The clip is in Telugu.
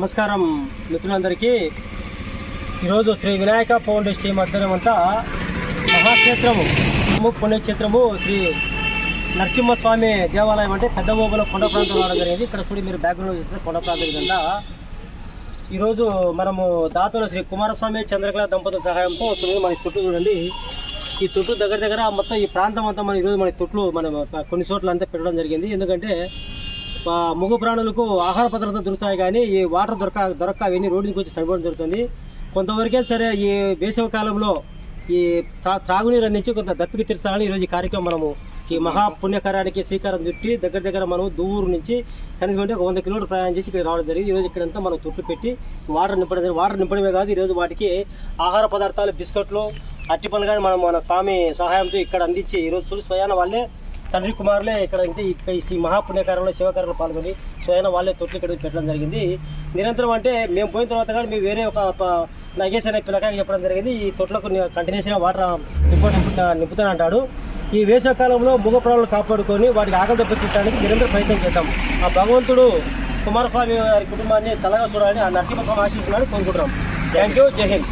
నమస్కారం మిత్రులందరికీ. ఈరోజు శ్రీ వినాయక ఫౌండేషన్ టీం ఆధ్వర్యమంతా మహాక్షేత్రము పుణ్యక్షేత్రము శ్రీ నరసింహస్వామి దేవాలయం అంటే పెద్ద ఓబుల కొండ ప్రాంతం రావడం జరిగింది. ఇక్కడ చూడి మీరు బ్యాక్గ్రౌండ్ చూస్తే కొండ ప్రాంతం కింద ఈరోజు మనము దాతల శ్రీ కుమారస్వామి చంద్రకళ దంపతుల సహాయంతో మన తొట్టు చూడండి. ఈ తొట్టు దగ్గర మొత్తం ఈ ప్రాంతం అంతా మన ఈరోజు మన తొట్లు మనం కొన్ని చోట్ల అంతా పెట్టడం జరిగింది. ఎందుకంటే మగ ప్రాణులకు ఆహార పదార్థాలు దొరుకుతాయి, కానీ ఈ వాటర్ దొరక్క అవన్నీ రోడ్డుకి వచ్చి చనిపోవడం జరుగుతుంది. కొంతవరకే సరే ఈ వేసవి కాలంలో ఈ త్రాగునీరు అందించి కొంత దప్పికి తీర్చాలని ఈరోజు ఈ కార్యక్రమం మనము ఈ మహాపుణ్యకార్యానికి శ్రీకారం చుట్టి దగ్గర మనం దూరు నుంచి కనీసం అంటే 100 కిలోమీటర్ ప్రయాణం చేసి ఇక్కడ రావడం జరిగింది. ఈరోజు ఇక్కడంతా మనం తొట్టు పెట్టి వాటర్ నింపడమే కాదు, ఈరోజు వాటికి ఆహార పదార్థాలు బిస్కెట్లు అట్టిపళ్ళు కానీ మనం మన స్వామి సహాయంతో ఇక్కడ అందించి ఈరోజు స్వయాన వాళ్ళే తండ్రి కుమారులే ఇక్కడ ఈ మహాపుణ్యకార్యంలో శివకార్యంలో పాల్గొని స్వయం వాళ్ళే తొట్లు ఇక్కడ పెట్టడం జరిగింది. నిరంతరం అంటే మేము పోయిన తర్వాత కానీ మేము వేరే ఒక నగేష్ అనే పిల్లకాయకి చెప్పడం జరిగింది, ఈ తొట్లకు కంటిన్యూస్గా వాటర్ నింపుతానంటాడు. ఈ వేసవికాలంలో మగ ప్రాణులు కాపాడుకొని వాటికి ఆకలి దెబ్బతిట్టడానికి నిరంతరం ప్రయత్నం చేద్దాం. ఆ భగవంతుడు కుమారస్వామి వారి కుటుంబాన్ని చల్లగా చూడాలని ఆ నరసింహస్వామి ఆశిస్తున్నాడని కోరుకుంటున్నాం. Thank you. జై హింద్.